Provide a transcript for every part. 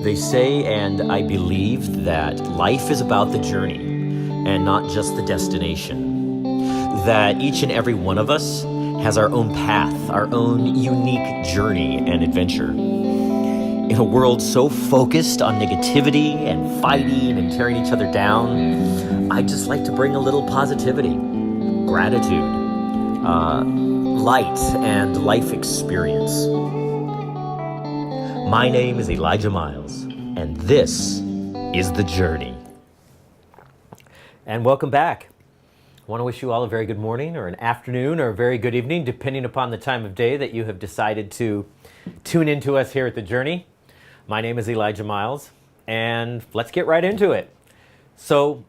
They say, and I believe, that life is about the journey and not just the destination. That each and every one of us has our own path, our own unique journey and adventure. In a world so focused on negativity and fighting and tearing each other down, I'd just like to bring a little positivity, gratitude, light, and life experience. My name is Elijah Myles, and this is The Journey. And welcome back. I want to wish you all a very good morning or an afternoon or a very good evening, depending upon the time of day that you have decided to tune into us here at The Journey. My name is Elijah Myles, and let's get right into it. So,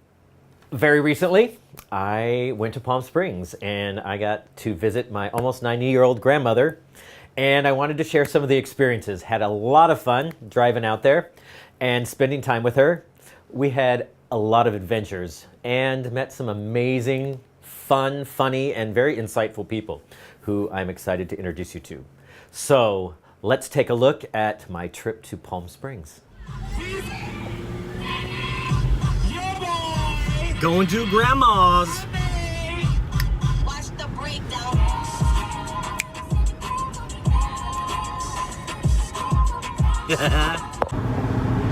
very recently, I went to Palm Springs, and I got to visit my almost 90-year-old grandmother, and I wanted to share some of the experiences. Had a lot of fun driving out there and spending time with her. We had a lot of adventures and met some amazing, fun, funny, and very insightful people who I'm excited to introduce you to. So let's take a look at my trip to Palm Springs. Going to Grandma's. Watch the breakdown.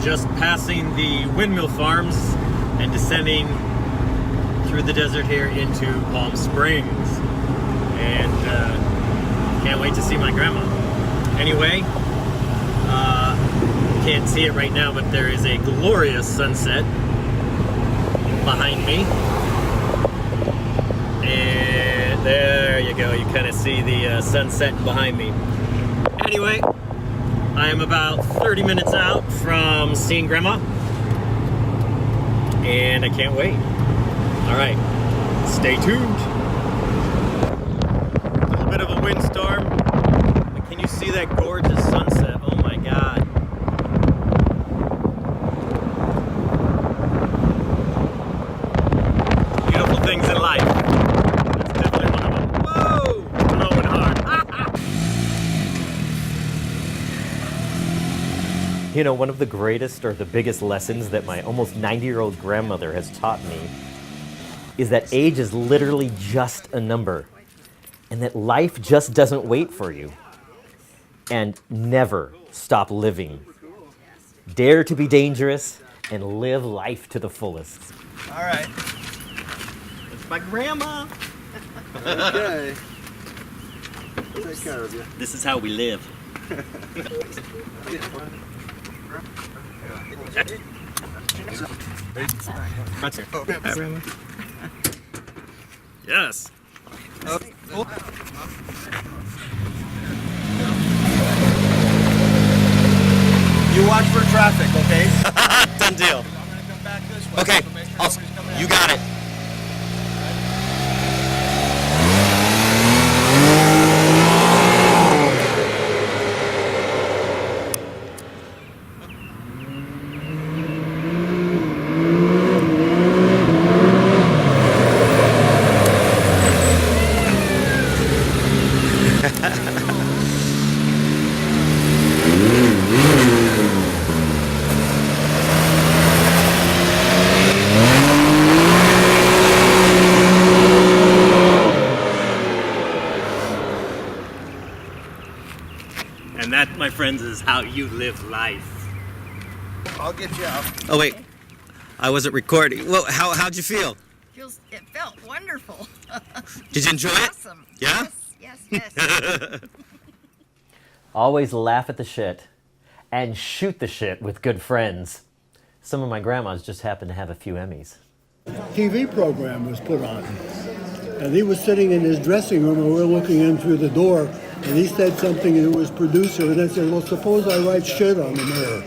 Just passing the windmill farms and descending through the desert here into Palm Springs. And can't wait to see my grandma. Anyway, can't see it right now, but there is a glorious sunset behind me. And there you go, you kind of see the sunset behind me. Anyway, I am about 30 minutes out from seeing Grandma, and I can't wait. All right, stay tuned. A little bit of a windstorm, but can you see that gorgeous sunset? Oh my God. Beautiful things in life. That's definitely one of them. Whoa, blowing hard. You know, one of the greatest or the biggest lessons that my almost 90-year-old grandmother has taught me is that age is literally just a number, and that life just doesn't wait for you. And never stop living. Dare to be dangerous and live life to the fullest. All right. It's my grandma. Okay. Take care of you. This is how we live. Yes. You watch for traffic, okay? Done deal. Okay, you got it. And that, my friends, is how you live life. I'll get you out. Oh wait, I wasn't recording. Well, how'd you feel? It felt wonderful. Did you enjoy it? Awesome. Yeah? Yes. Always laugh at the shit and shoot the shit with good friends. Some of my grandmas just happen to have a few Emmys. TV program was put on. And he was sitting in his dressing room and we were looking in through the door and he said something to his producer and I said, well, suppose I write shit on the mirror.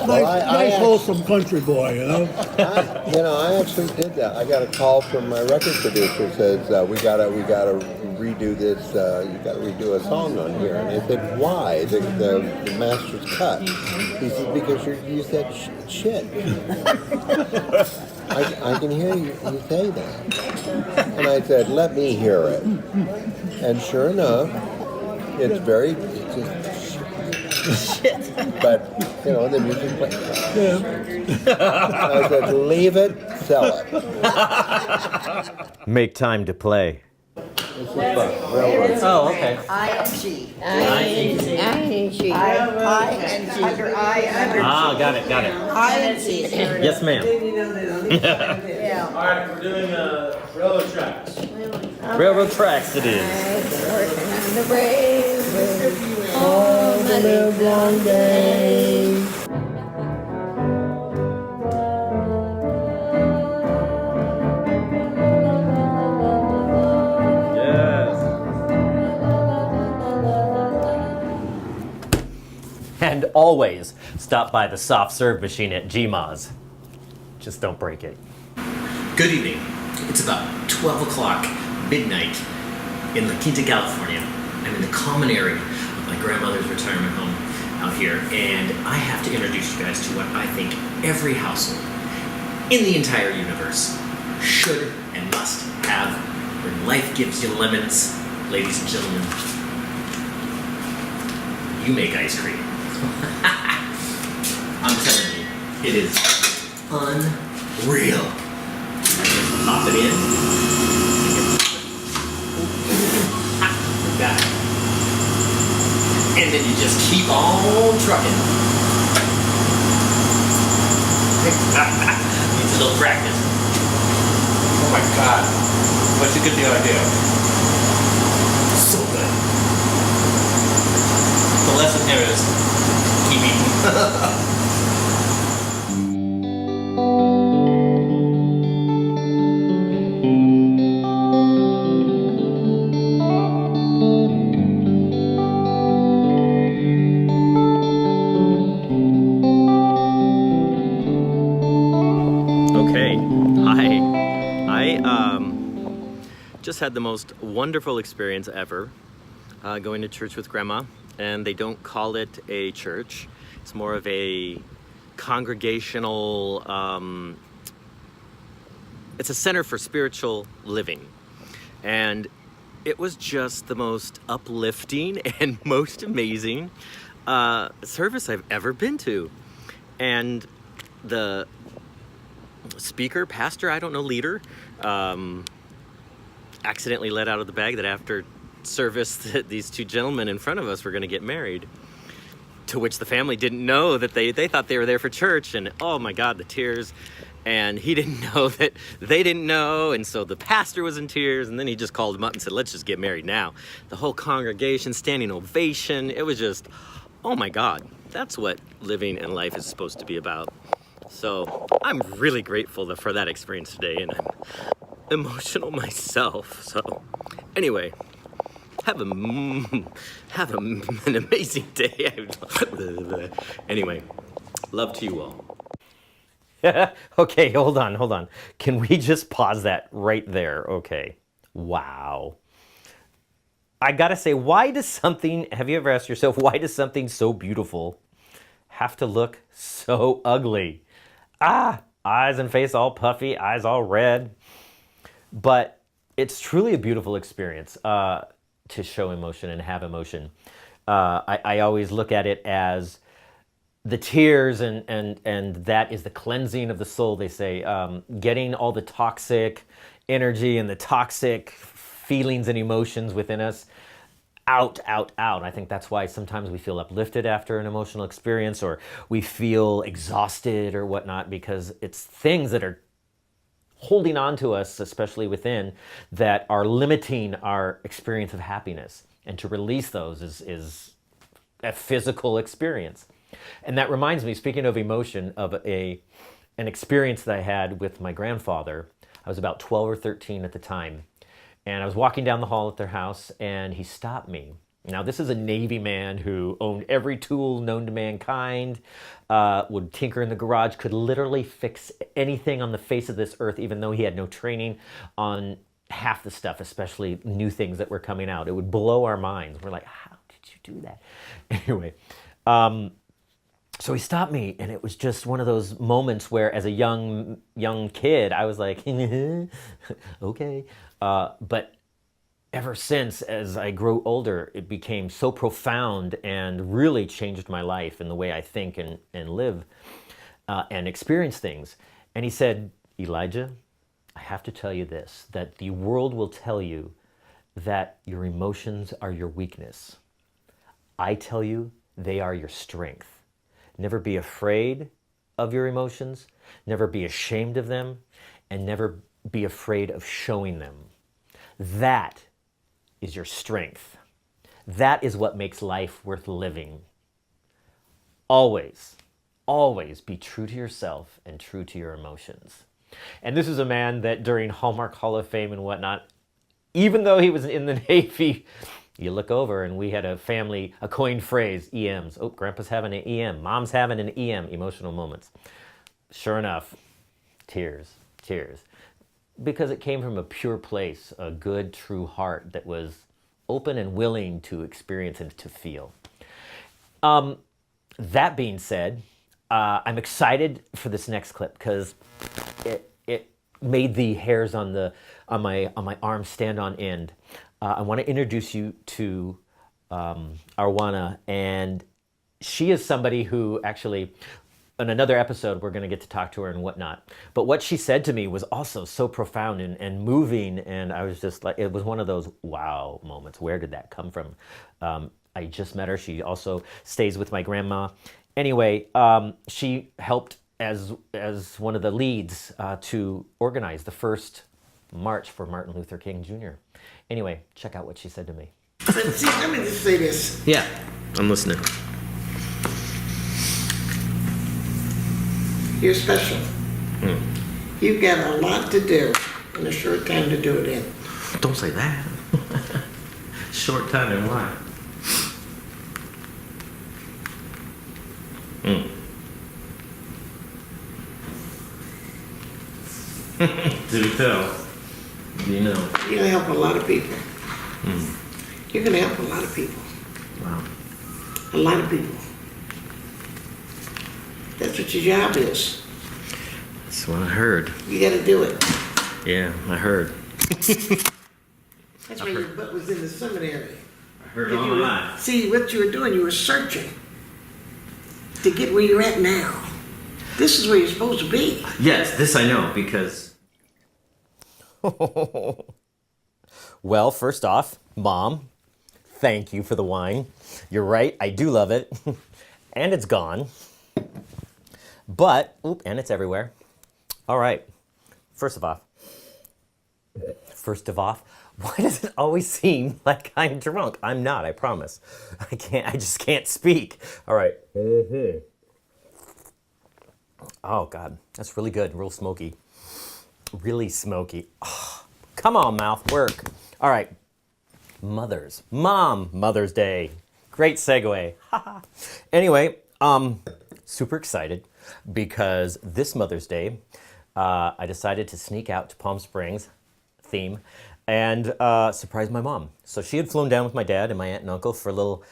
Well, I nice, wholesome country boy, you know. I actually did that. I got a call from my record producer says we gotta redo this. You gotta redo a song on here. And I said, why? The master's cut. He said, because you said shit. I can hear you say that. And I said, let me hear it. And sure enough, it's just shit. But, the music plays. I said, leave it, sell it. Make time to play. Railroad. Oh, okay. I-N-G. I-N-G. I-N-G. Under I, Ah, got it. I-N-G. Yes, ma'am. Yeah. All right, we're doing railroad tracks. Railroad tracks it is. Working on the railroad all the live long day. And always stop by the soft serve machine at GMA's. Just don't break it. Good evening. It's about 12 o'clock, midnight, in La Quinta, California. I'm in the common area of my grandmother's retirement home out here, and I have to introduce you guys to what I think every household in the entire universe should and must have when life gives you lemons, ladies and gentlemen. You make ice cream. I'm telling you, it is unreal. Pop it in. Like that. And then you just keep on trucking. Needs a little practice. Oh my God. Where'd you get the idea? So good. The lesson here is keep eating. Just had the most wonderful experience ever going to church with Grandma, and they don't call it a church. It's more of a congregational, it's a center for spiritual living. And it was just the most uplifting and most amazing service I've ever been to. And the speaker, pastor, I don't know, leader, accidentally let out of the bag that after service that these two gentlemen in front of us were going to get married, to which the family didn't know that they thought they were there for church. And oh my God, the tears. And he didn't know that they didn't know, and so the pastor was in tears, and then he just called him up and said, let's just get married now. The whole congregation, standing ovation. It was just, oh my God, that's what living and life is supposed to be about. So I'm really grateful for that experience today, and I'm emotional myself. So anyway, have an amazing day. Anyway, love to you all. Okay, hold on. Can we just pause that right there? Okay. Wow. I gotta say, have you ever asked yourself, why does something so beautiful have to look so ugly? Eyes and face all puffy, eyes all red. But it's truly a beautiful experience to show emotion and have emotion. I always look at it as the tears and that is the cleansing of the soul, they say, getting all the toxic energy and the toxic feelings and emotions within us out. I think that's why sometimes we feel uplifted after an emotional experience, or we feel exhausted or whatnot, because it's things that are holding on to us, especially within, that are limiting our experience of happiness. And to release those is a physical experience. And that reminds me, speaking of emotion, of an experience that I had with my grandfather. I was about 12 or 13 at the time. And I was walking down the hall at their house, and he stopped me. Now, this is a Navy man who owned every tool known to mankind, would tinker in the garage, could literally fix anything on the face of this earth, even though he had no training on half the stuff, especially new things that were coming out. It would blow our minds. We're like, how did you do that? Anyway, so he stopped me, and it was just one of those moments where, as a young kid, I was like, okay. But ever since, as I grew older, it became so profound and really changed my life and the way I think and live and experience things. And he said, Elijah, I have to tell you this, that the world will tell you that your emotions are your weakness. I tell you, they are your strength. Never be afraid of your emotions, never be ashamed of them, and never be afraid of showing them. That is your strength. That is what makes life worth living. Always, always be true to yourself and true to your emotions. And this is a man that during Hallmark Hall of Fame and whatnot, even though he was in the Navy, you look over and we had a coined phrase, EMs. Oh, Grandpa's having an EM. Mom's having an EM, emotional moments. Sure enough, tears. Because it came from a pure place, a good, true heart that was open and willing to experience and to feel. That being said, I'm excited for this next clip because it made the hairs on my arm stand on end. I want to introduce you to Arwana, and she is somebody who actually, in another episode, we're going to get to talk to her and whatnot. But what she said to me was also so profound and moving, and I was just like, it was one of those wow moments. Where did that come from? I just met her. She also stays with my grandma. Anyway, she helped as one of the leads to organize the first march for Martin Luther King Jr. Anyway, check out what she said to me. See, let me just say this. Yeah, I'm listening. You're special. You've got a lot to do in a short time to do it in. Don't say that. Short time and why? Do tell. You know. You're gonna help a lot of people. You're gonna help a lot of people. Wow. A lot of people. That's what your job is. That's what I heard. You gotta do it. Yeah, I heard. That's why your butt was in the seminary. I heard all my life. See, what you were doing, you were searching to get where you're at now. This is where you're supposed to be. Yes, this I know because. Well, first off, Mom, thank you for the wine. You're right, I do love it. And it's gone. But, and it's everywhere. All right, first of all, why does it always seem like I'm drunk? I'm not, I promise. I just can't speak. All right. Oh, God, that's really good, real smoky. Really smoky. Oh, come on, mouth, work. All right, Mother's Day. Great segue. Anyway, super excited because this Mother's Day, I decided to sneak out to Palm Springs theme and surprise my mom. So she had flown down with my dad and my aunt and uncle for a little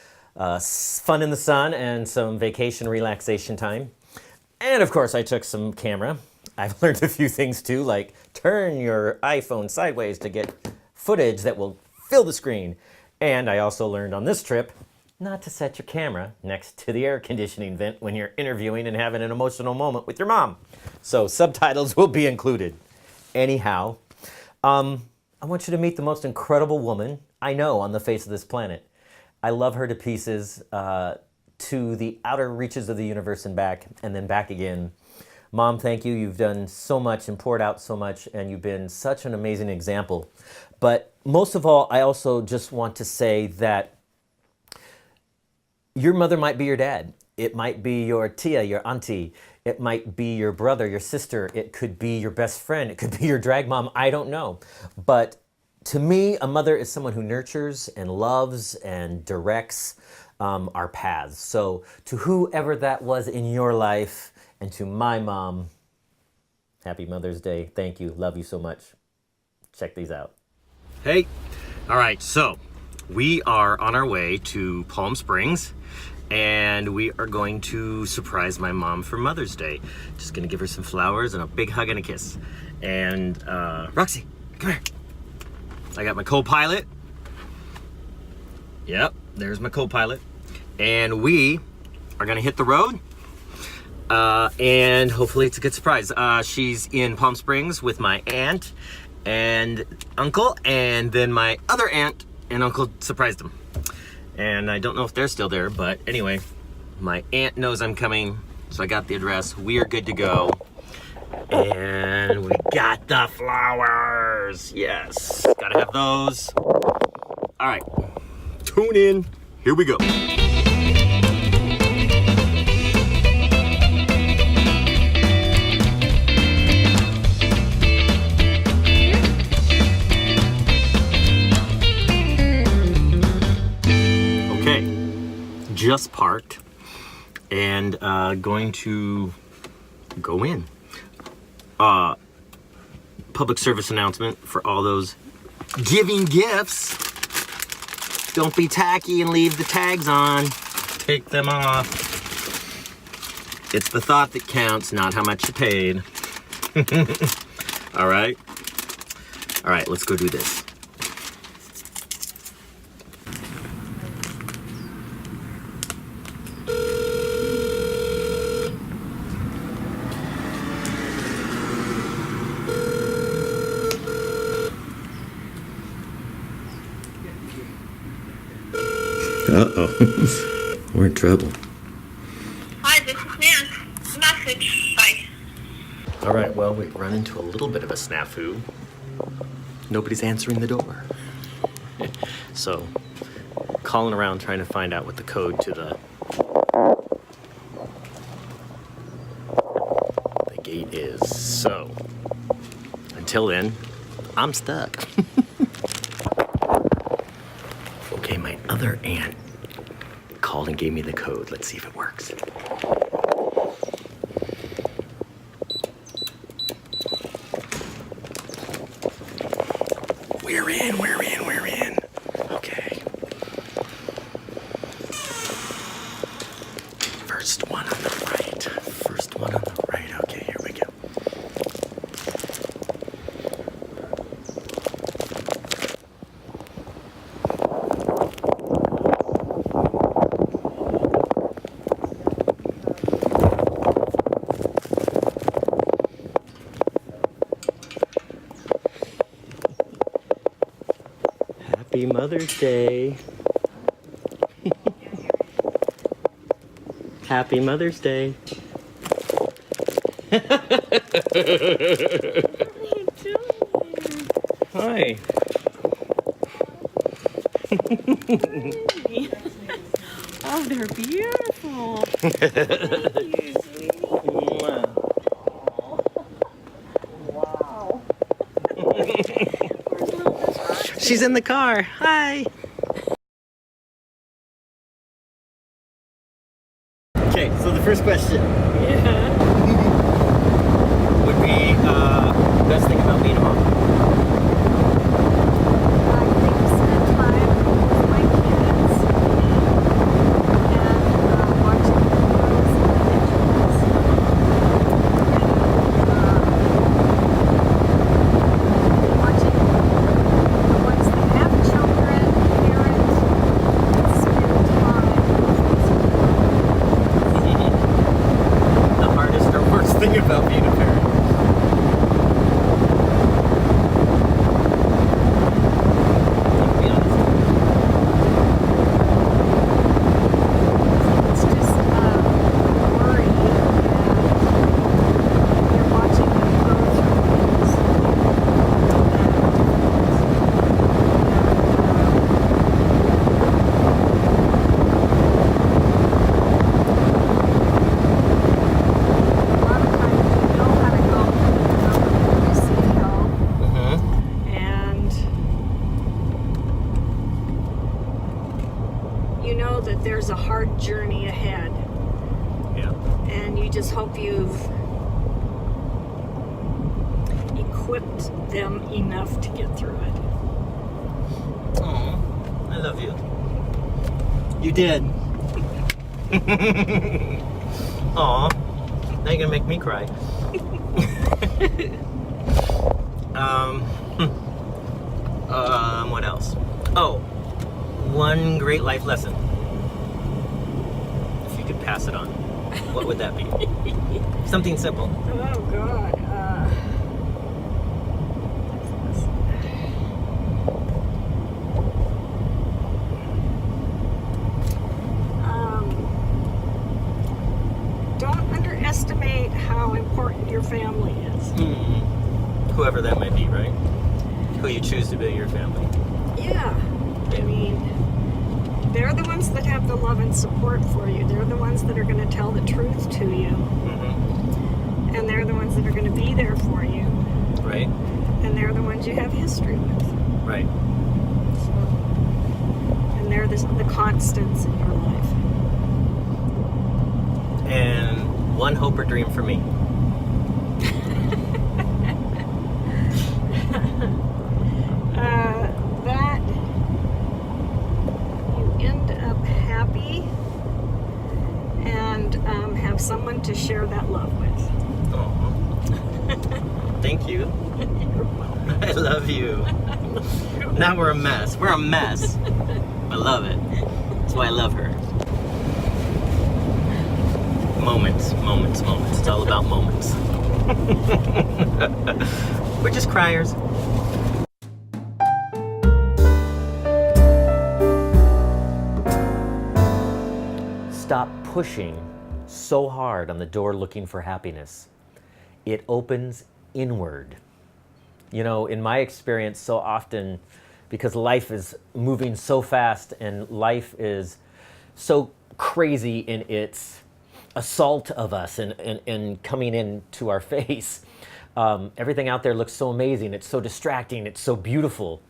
fun in the sun and some vacation relaxation time. And of course, I took some camera. I've learned a few things too, like turn your iPhone sideways to get footage that will fill the screen. And I also learned on this trip not to set your camera next to the air conditioning vent when you're interviewing and having an emotional moment with your mom. So subtitles will be included. Anyhow, I want you to meet the most incredible woman I know on the face of this planet. I love her to pieces, to the outer reaches of the universe and back, and then back again. Mom, thank you. You've done so much and poured out so much, and you've been such an amazing example. But most of all, I also just want to say that your mother might be your dad. It might be your tia, your auntie. It might be your brother, your sister. It could be your best friend. It could be your drag mom. I don't know. But To me, a mother is someone who nurtures and loves and directs our paths. So to whoever that was in your life, and to my mom, happy Mother's Day. Thank you. Love you so much. Check these out. Hey. All right, so we are on our way to Palm Springs, and we are going to surprise my mom for Mother's Day. Just gonna give her some flowers and a big hug and a kiss. And Roxy, come here. I got my co-pilot. Yep, there's my co-pilot. And we are gonna hit the road. And hopefully it's a good surprise. She's in Palm Springs with my aunt and uncle, and then my other aunt and uncle surprised them. And I don't know if they're still there, but anyway, my aunt knows I'm coming, so I got the address. We are good to go. And we got the flowers. Yes, gotta have those. All right, tune in. Here we go. Just parked and going to go in. Public service announcement for all those giving gifts. Don't be tacky and leave the tags on. Take them off. It's the thought that counts, not how much you paid. All right. All right, let's go do this. Uh-oh. We're in trouble. Hi, this is Nan. Message. Bye. All right, well, we've run into a little bit of a snafu. Nobody's answering the door. So, calling around trying to find out what the code to the gate is. So, until then, I'm stuck. Okay, my other aunt called and gave me the code. Let's see if it works. We're in. Okay. First one on the right. Okay, here we go. Happy Mother's Day. Happy Mother's Day. What are you doing? Hi. Oh, they're beautiful. Thank you, sweetie. Wow. Where's little Miss Roxy? She's in the car. Hi. Okay, so the first question would be best thing about being a mom. I think spend time with my kids and watching videos and pictures. Watching the ones that have children, parents, spend time with these people. equipped them enough to get through it. Oh, I love you. You did. Aw, now you're gonna make me cry. What else? Oh, one great life lesson. If you could pass it on, what would that be? Something simple. Oh God. Don't underestimate how important your family is. Whoever that might be, right? Who you choose to be your family. Yeah. I mean, they're the ones that have the love and support for you. They're the ones that are going to tell the truth to you. And they're the ones that are going to be there for you. Right. And they're the ones you have history with. Right. So, and they're the constants in your life. And one hope or dream for me. That you end up happy and have someone to share that love with. Oh, thank you. I love you. Now we're a mess. We're a mess. I love it. That's why I love her. Moments, moments, moments. It's all about moments. We're just criers. Stop pushing so hard on the door looking for happiness. It opens inward. You know, in my experience, so often, because life is moving so fast and life is so crazy in its assault of us and coming into our face, everything out there looks so amazing. It's so distracting. It's so beautiful.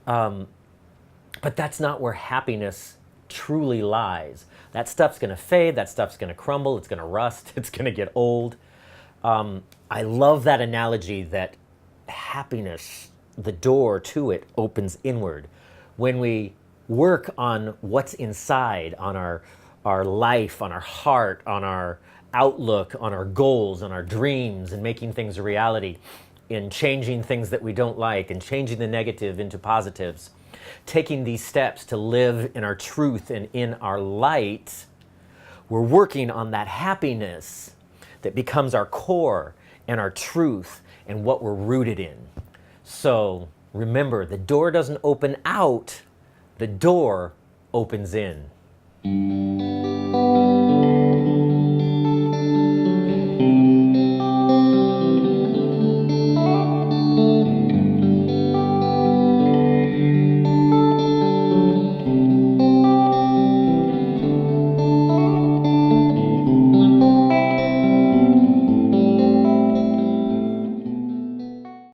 But that's not where happiness truly lies. That stuff's going to fade. That stuff's going to crumble. It's going to rust. It's going to get old. I love that analogy that happiness, the door to it, opens inward. When we work on what's inside, on our life, on our heart, on our outlook, on our goals, on our dreams, and making things a reality, in changing things that we don't like, and changing the negative into positives, taking these steps to live in our truth and in our light, we're working on that happiness that becomes our core and our truth and what we're rooted in. So remember, the door doesn't open out, the door opens in.